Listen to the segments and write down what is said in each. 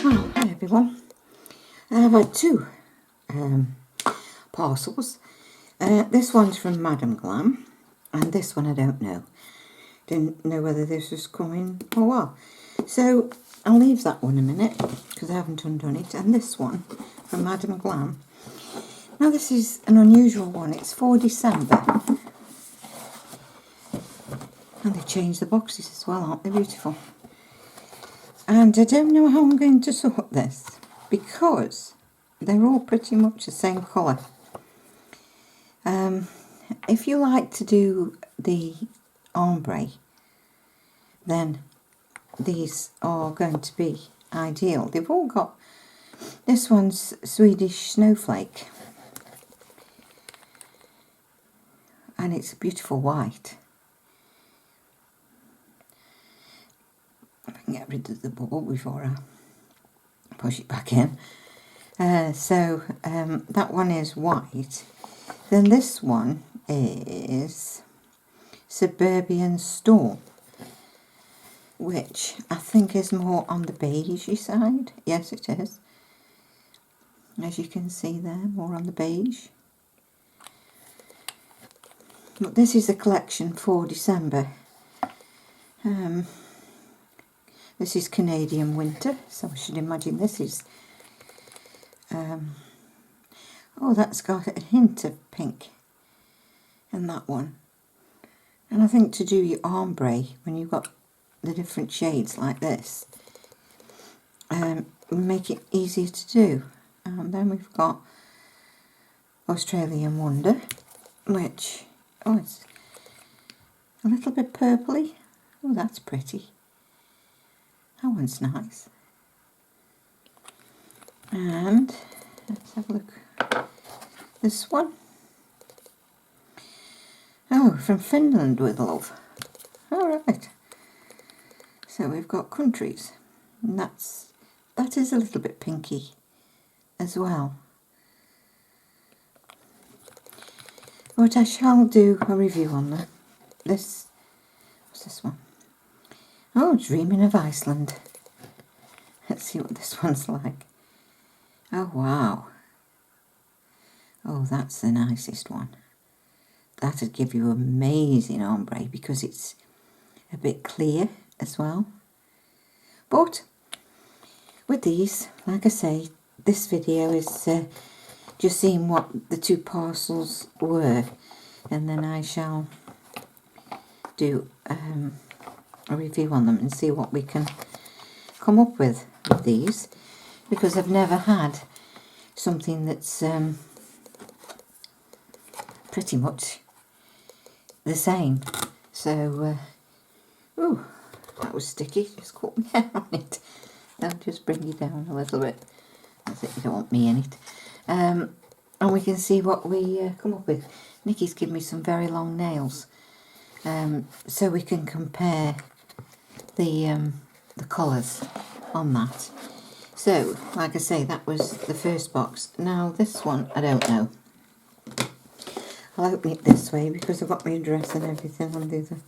Well, hi everyone. I've had two parcels. This one's from Madame Glam, and this one I don't know. Didn't know whether this was coming or what. So I'll leave that one a minute because I haven't undone it. And this one from Madame Glam. Now this is an unusual one. It's for December. And they changed the boxes as well, aren't they beautiful? And I don't know how I'm going to sort this because they're all pretty much the same colour. If you like to do the ombre, then these are going to be ideal. They've all got, this one's Swedish Snowflake, and it's a beautiful white. I can get rid of the bubble before I push it back in. That one is white. Then this one is Suburban Storm, which I think is more on the beigey side. Yes, it is. As you can see there, more on the beige. But this is a collection for December. This is Canadian Winter, so I should imagine this is... oh, that's got a hint of pink in that one. And I think to do your ombre, when you've got the different shades like this, make it easier to do. And then we've got Australian Wonder, which, oh, it's a little bit purpley. Oh, that's pretty. That one's nice. And let's have a look. This one. Oh, from Finland with love. All right. So we've got countries, and that is a little bit pinky as well. But I shall do a review on them. What's this one? Oh, Dreaming of Iceland. Let's see what this one's like. Oh, wow. Oh, that's the nicest one. That'd give you amazing ombre because it's a bit clear as well. But with these, like I say, this video is just seeing what the two parcels were, and then I shall do a review on them and see what we can come up with these, because I've never had something that's pretty much the same. So ooh, that was sticky, just caught my hair on it. I'll just bring you down a little bit. That's it, you don't want me in it. And we can see what we come up with. Nikki's given me some very long nails, so we can compare the colours on that. So, like I say, that was the first box. Now this one, I don't know. I'll open it this way because I've got my address and everything on the other.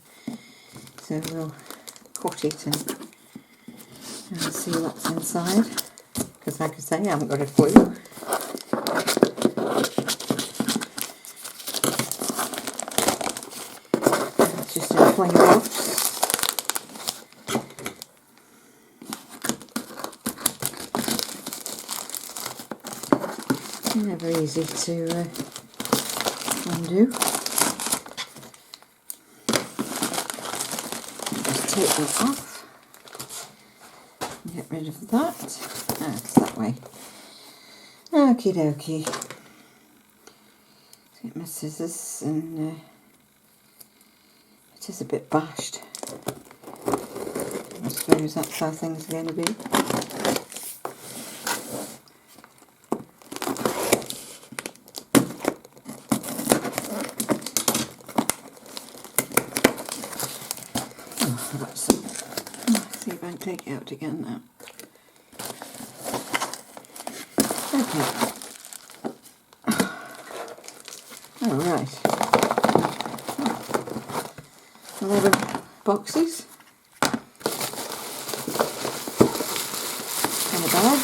So we'll cut it and see what's inside. Because like I say, I haven't got a clue. It's just a plain box. Never easy to undo. Just take them off. Get rid of that. Ah, it's that way. Okie dokie. Get my scissors, and it is a bit bashed. I suppose that's how things are going to be. see if I can take it out again now. Okay. Alright. 11 boxes. And a bag.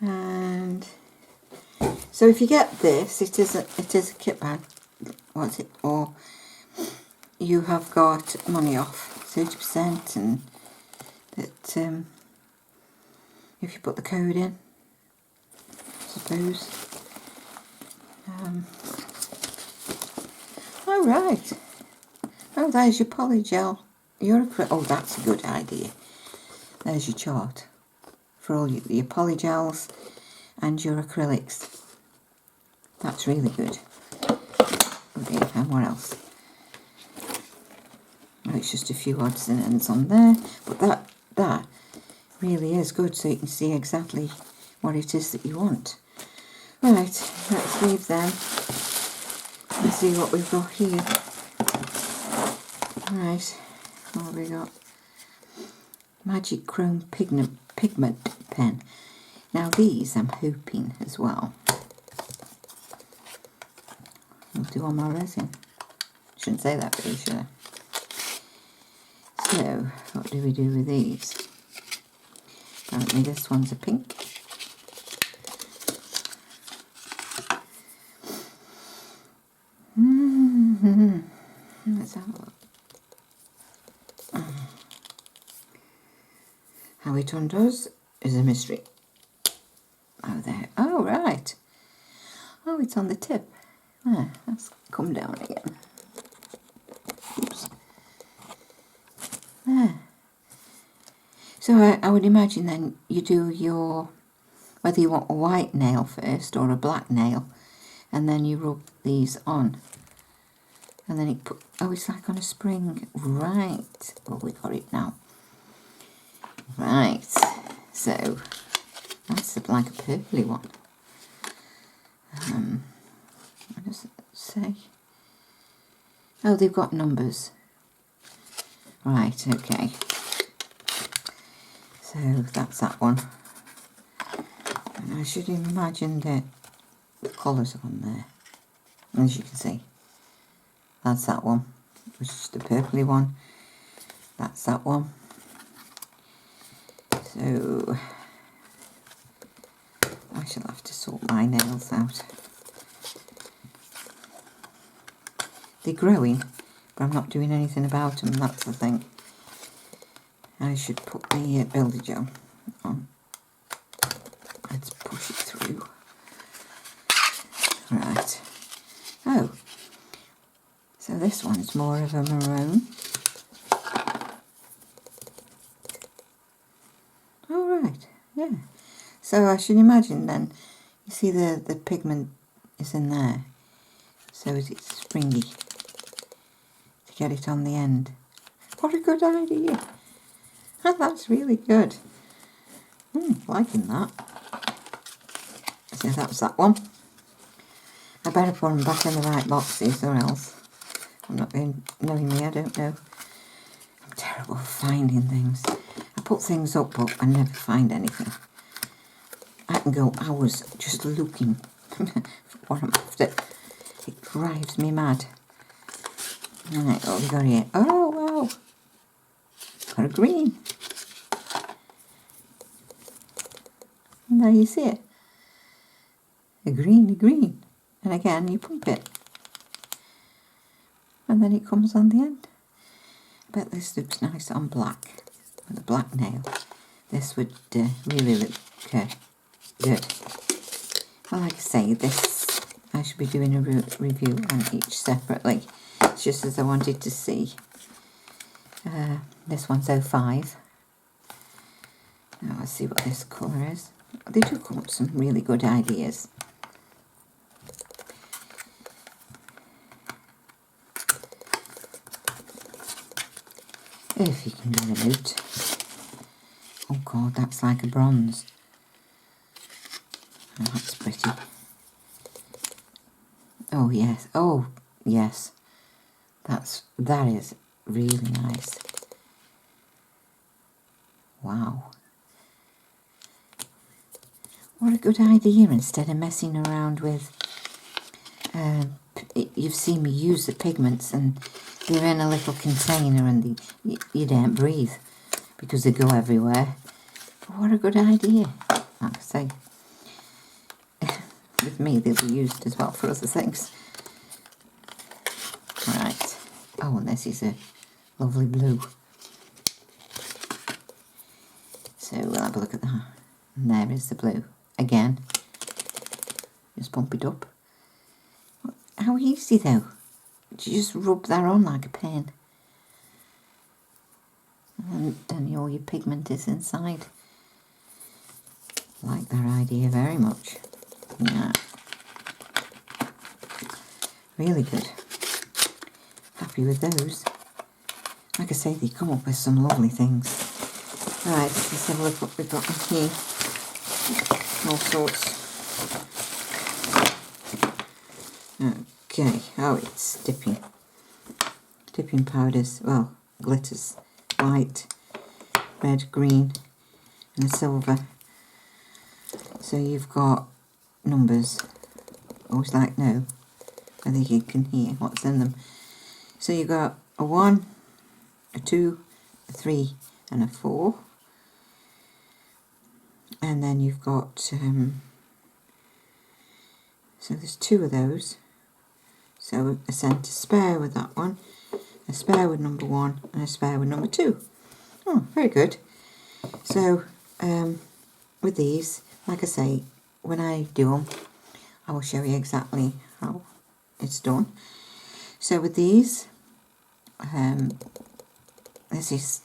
And so if you get this, it is a kit bag. What's it? Or you have got money off 30%, and that if you put the code in, I suppose. All right. Oh, there's your polygel. Oh, that's a good idea. There's your chart for all your polygels and your acrylics. That's really good. Okay, and what else? Oh, it's just a few odds and ends on there, but that really is good, so you can see exactly what it is that you want. Right, let's leave them and see what we've got here. Right, what have we got? Magic Chrome Pigment pen. Now these I'm hoping as well will do on my resin. Shouldn't say that really, should I? So, what do we do with these? Apparently this one's a pink. Let's have a look. How it undoes is a mystery. Oh, there. Oh, right. Oh, it's on the tip. Ah, that's come down again. Oops. There. So I would imagine then you do your, whether you want a white nail first or a black nail, and then you rub these on. And then it's like on a spring. Right. Oh, we got it now. Right. So, that's like a purpley one. What does it say? Oh, they've got numbers. Right, okay. So that's that one. And I should imagine that the colours are on there. As you can see. That's that one, which is the purpley one. That's that one. So I shall have to sort my nails out. They're growing, but I'm not doing anything about them, that's the thing. I should put the builder gel on. Let's push it through. Right. Oh, so this one's more of a maroon. Oh, right, yeah. So I should imagine then, you see the pigment is in there, so it's springy to get it on the end. What a good idea. Oh, that's really good. Liking that. So that's that one. I better put them back in the right boxes or else I'm not going, knowing me, I don't know. I'm terrible at finding things. I put things up, but I never find anything. I can go hours just looking for what I'm after. It drives me mad. Right, what have we got here? Oh, wow. Got a green. And there you see it. A green. And again, you pump it. And then it comes on the end. I bet this looks nice on black. With a black nail. This would really look good. Well, like I say, this, I should be doing a review on each separately. It's just as I wanted to see. This one's 05. Now let's see what this colour is. They do come up with some really good ideas. If you can get it out. Oh God, that's like a bronze. Oh, that's pretty. Oh yes, that is really nice. Wow. What a good idea, instead of messing around with, you've seen me use the pigments and they're in a little container and you don't breathe because they go everywhere. But what a good idea. Like I say, with me they'll be used as well for other things. Right. Oh, and this is a lovely blue. So we'll have a look at that. And there is the blue. Again, just pump it up. How easy though. You just rub that on like a pen. And then all your pigment is inside. Like that idea very much. Yeah. Really good. Happy with those. Like I say, they come up with some lovely things. Right, let's have a look what we've got in here. All sorts. Okay, oh, it's dipping powders, well, glitters, white, red, green and a silver. So you've got numbers. Always like know whether you can hear what's in them. So you've got a 1, a 2, a 3 and a 4. And then you've got, so there's 2 of those. So a centre spare with that one, a spare with number 1 and a spare with number 2. Oh, very good. So with these, like I say, when I do them, I will show you exactly how it's done. So with these, this is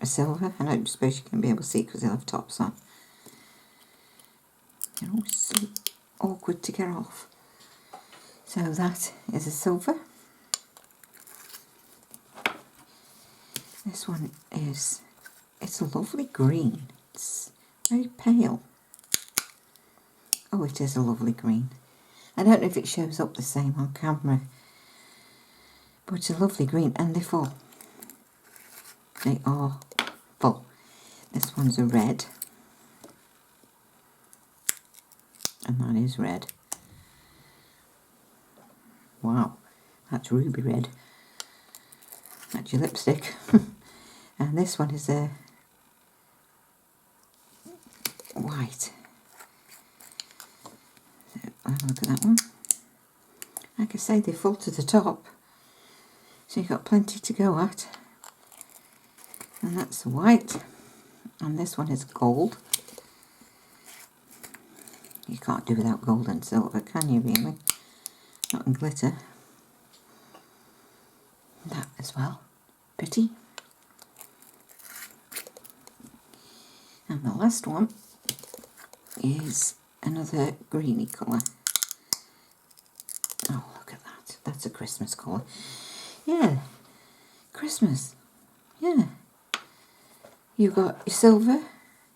a silver. I don't suppose you can be able to see because they'll have tops on. They're always so awkward to get off. So that is a silver. This one is, it's a lovely green. It's very pale. Oh, it is a lovely green. I don't know if it shows up the same on camera, but it's a lovely green and they're full. They are full. This one's a red. And that is red. Wow, that's ruby red. That's your lipstick. And this one is a white. So I'll have a look at that one. Like I say, they're full to the top. So you've got plenty to go at. And that's the white. And this one is gold. You can't do without gold and silver, can you really? Not in glitter. That as well. Pretty. And the last one is another greeny colour. Oh, look at that. That's a Christmas colour. Yeah. Christmas. Yeah. You've got your silver,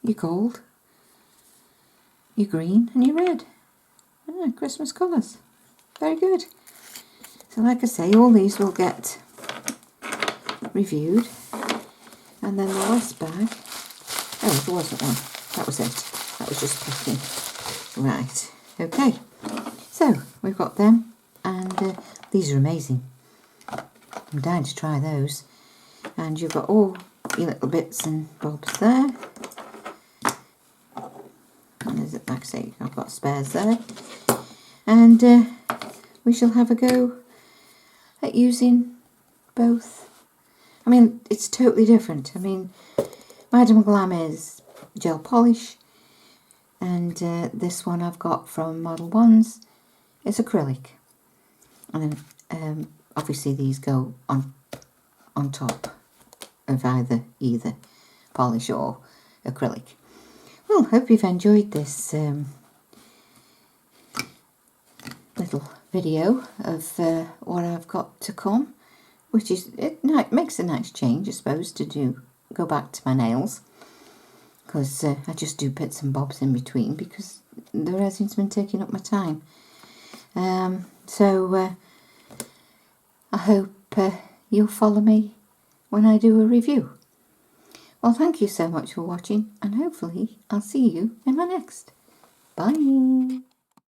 your gold, your green and your red. Ah, Christmas colours. Very good. So like I say, all these will get reviewed. And then the last bag, oh, there wasn't one. That was it. That was just packing. Right. Okay. So we've got them, and these are amazing. I'm dying to try those. And you've got all your little bits and bobs there. And there's, like I say, I've got spares there. And we shall have a go at using both. I mean, it's totally different. I mean, Madam Glam is gel polish, and this one I've got from Modelones is acrylic. And then obviously these go on top of either polish or acrylic. Well, hope you've enjoyed this little video of what I've got to come, which is, it makes a nice change, I suppose, to go back to my nails, because I just do bits and bobs in between because the resin's been taking up my time. So I hope you'll follow me when I do a review. Well, thank you so much for watching, and hopefully I'll see you in my next. Bye.